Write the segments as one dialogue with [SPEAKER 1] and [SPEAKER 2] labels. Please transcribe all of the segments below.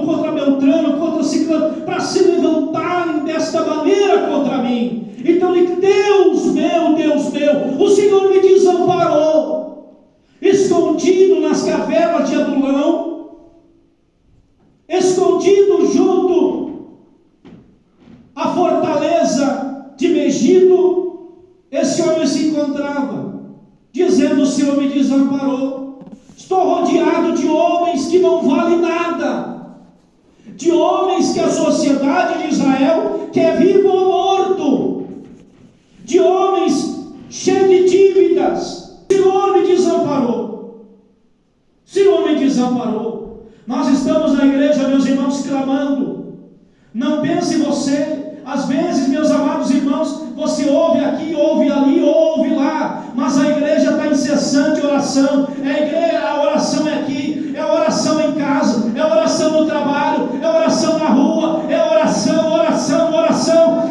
[SPEAKER 1] contra Beltrano, contra Ciclano, para se levantarem desta maneira contra mim. Então Deus meu, o Senhor me desamparou, escondido nas cavernas de Adulão, escondido junto à fortaleza de Megido. Esse homem se encontrava, dizendo: o Senhor me desamparou. Estou rodeado de homens que não valem nada, de homens que a sociedade de Israel quer vivo ou morto, de homens cheios de dívidas. O Senhor me desamparou. O Senhor me desamparou. Nós estamos na igreja, meus irmãos, clamando. Não pense você, às vezes, meus amados irmãos, você ouve aqui, ouve ali, ouve lá, mas a igreja está incessante oração. A oração é aqui, é oração em casa, é oração no trabalho, é oração na rua, é oração.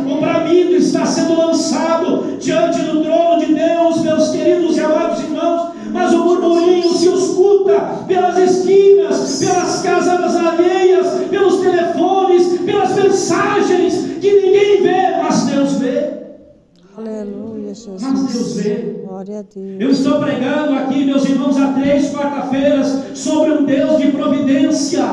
[SPEAKER 1] O bramido está sendo lançado diante do trono de Deus, meus queridos e amados irmãos, mas o murmurinho se escuta pelas esquinas, pelas casas alheias, pelos telefones, pelas mensagens que ninguém vê, mas Deus vê.
[SPEAKER 2] Aleluia, Jesus.
[SPEAKER 1] Mas Deus vê.
[SPEAKER 2] Glória a Deus.
[SPEAKER 1] Eu estou pregando aqui, meus irmãos, há 3 quarta-feiras sobre um Deus de providência.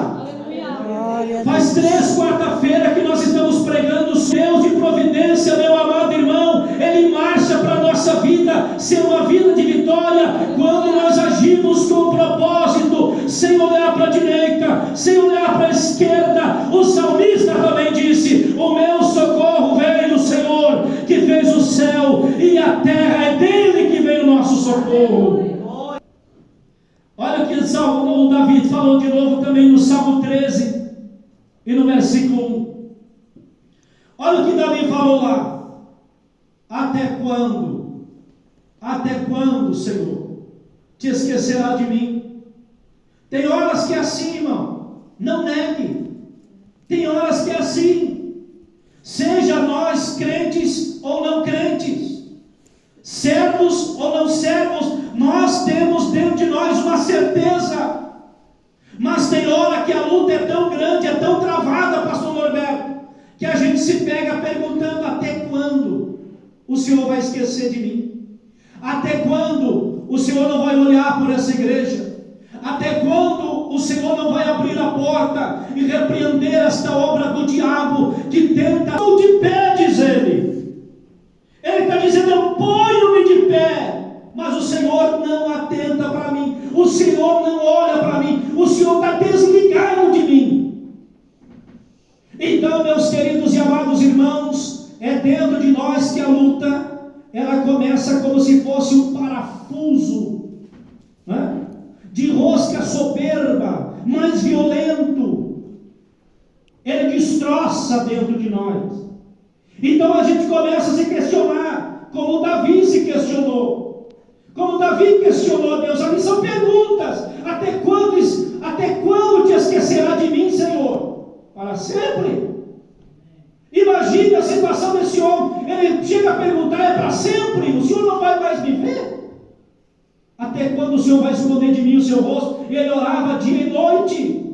[SPEAKER 2] Glória.
[SPEAKER 1] Faz 3 quarta-feiras que nós estamos pregando sobre Deus de providência, meu amado irmão. Ele marcha para a nossa vida ser uma vida de vitória quando nós agimos com propósito, sem olhar para a direita, sem olhar para a esquerda. O salmista também disse: o meu socorro vem do Senhor, que fez o céu e a terra, é dele que vem o nosso socorro. Olha o que o Davi falou de novo também no Salmo 13 e no versículo 1. Olha o que Davi falou lá: até quando, Senhor, te esquecerá de mim? Tem horas que é assim, irmão, não negue. Tem horas que é assim, seja nós crentes ou não crentes, servos ou não servos, nós temos dentro de nós uma certeza. Mas tem hora que a luta é tão grande, é tão travada, pastor Norberto, que a gente se pega perguntando: até quando o Senhor vai esquecer de mim? Até quando o Senhor não vai olhar por essa igreja? Até quando o Senhor não vai abrir a porta e repreender esta obra do diabo que tenta? Estou de pé, diz ele. Ele está dizendo: eu ponho-me de pé, mas o Senhor não atenta para mim, o Senhor não olha para mim, o Senhor está desligado de mim. Então, meus queridos e amados irmãos, é dentro de nós que a luta, ela começa como se fosse um parafuso, né? De rosca soberba, mais violento. Ele destroça dentro de nós. Então a gente começa a se questionar, como Davi se questionou. Como Davi questionou a Deus. Ali são perguntas: até quando te esquecerá de mim, Senhor? Para sempre. Imagine a situação desse homem. Ele chega a perguntar: é para sempre? O Senhor não vai mais me ver? Até quando o Senhor vai esconder de mim o seu rosto? Ele orava dia e noite,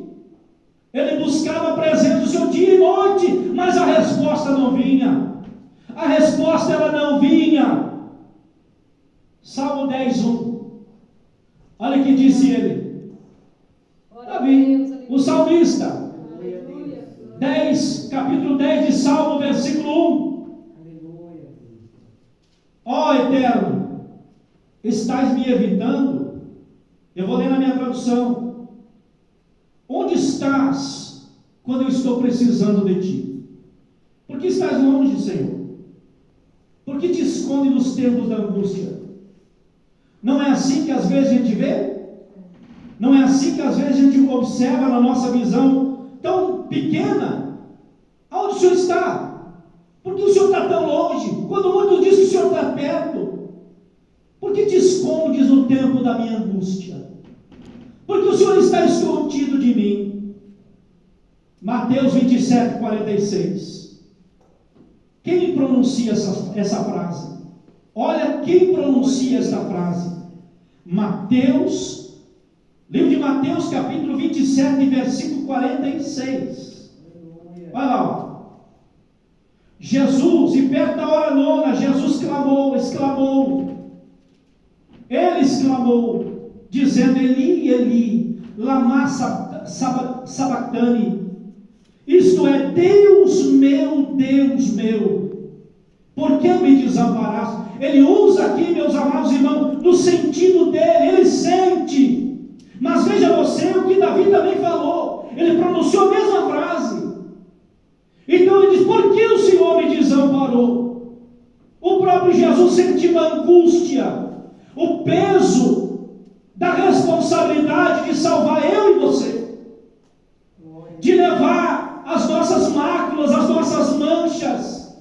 [SPEAKER 1] ele buscava a presença do Senhor dia e noite, mas a resposta não vinha. A resposta ela não vinha. Salmo 10:1. Olha o que disse ele, Davi, o salmista. 10, capítulo 10 de Salmo, versículo 1. Ó Eterno, estás me evitando? Eu vou ler na minha tradução. Onde estás quando eu estou precisando de ti? Por que estás longe, Senhor? Por que te esconde nos tempos da angústia? Não é assim que às vezes a gente vê? Não é assim que às vezes a gente observa na nossa visão tão pequena? Aonde o Senhor está? Por que o Senhor está tão longe? Quando muitos dizem que o Senhor está perto, por que te escondes no tempo da minha angústia? Porque o Senhor está escondido de mim. Mateus 27:46. Quem pronuncia essa frase? Olha quem pronuncia essa frase. Mateus, livro de Mateus capítulo 27, versículo 46. Olha lá. Jesus, e perto da hora nona, Jesus exclamou. Ele exclamou, dizendo: Eli, Eli, lama sabachthani. Isto é, Deus meu, por que me desamparaste? Ele usa aqui, meus amados irmãos, no sentido dele, ele sente. Mas veja você o que Davi também falou, ele pronunciou a mesma frase. Então ele diz: por que o Senhor me desamparou? O próprio Jesus sentiu a angústia, o peso da responsabilidade de salvar eu e você, de levar as nossas máculas, as nossas manchas,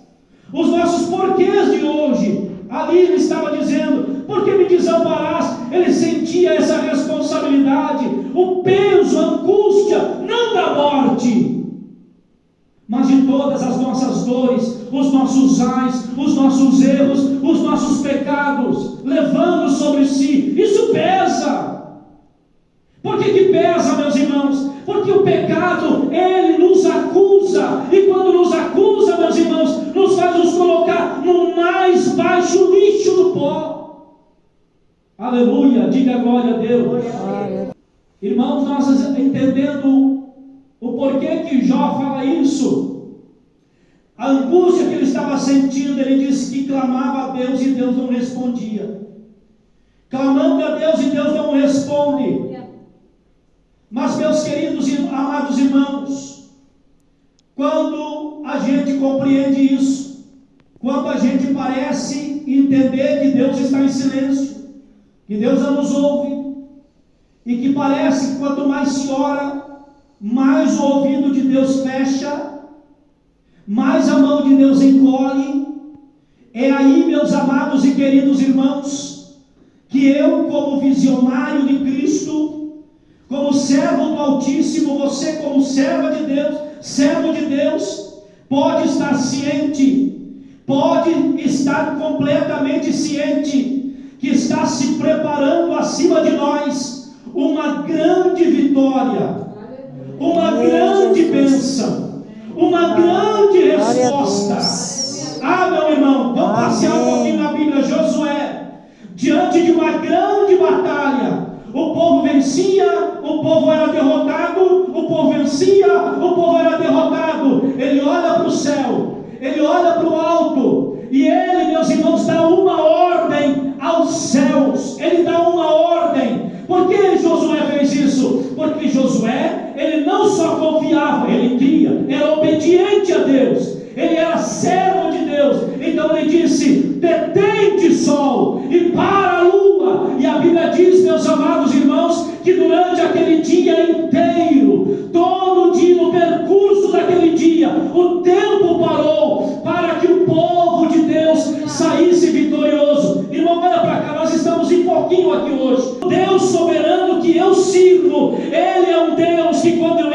[SPEAKER 1] os nossos porquês de hoje. Ali ele estava dizendo: por que me desamparaste? Ele sentia essa responsabilidade, o peso, a angústia, não da morte, mas de todas as nossas dores, os nossos ais, os nossos erros, os nossos pecados, levando sobre si. Isso pesa. Por que pesa, meus irmãos? Porque o pecado, ele nos acusa, e quando nos acusa, meus irmãos, nos faz nos colocar no mais baixo lixo do pó. Aleluia, diga glória a Deus. Irmãos, nós entendendo o porquê que Jó fala isso, a angústia que ele estava sentindo, ele disse que clamava a Deus e Deus não respondia, clamando a Deus e Deus não responde. Mas, meus queridos e amados irmãos, quando a gente compreende isso, quando a gente parece entender que Deus está em silêncio, que Deus não nos ouve, e que parece que quanto mais se ora, mais o ouvido de Deus fecha, mais a mão de Deus encolhe, é aí, meus amados e queridos irmãos, que eu, como visionário de Cristo, como servo do Altíssimo, você como servo de Deus, pode estar ciente, pode estar completamente ciente, que está se preparando acima de nós uma grande vitória, uma grande bênção, uma grande resposta. Meu irmão, vamos passear um pouquinho na Bíblia. Josué, diante de uma grande batalha, o povo vencia, o povo era derrotado, o povo vencia, o povo era derrotado. Ele olha para o céu, ele olha para o alto, e ele, meus irmãos, dá uma ordem aos céus. Ele dá uma ordem. Por que Josué fez isso? Porque Josué, ele não só confiava, ele cria, era obediente a Deus, ele era servo de Deus. Então ele disse: detente sol e para a lua. E a Bíblia diz, meus amados irmãos, que durante aquele dia inteiro, todo dia, no percurso daquele dia, o tempo parou para que o povo de Deus saísse vitorioso. Irmão, olha para cá, nós estamos em pouquinho aqui hoje. O Deus soberano que eu sirvo, Ele é um Deus que, quando eu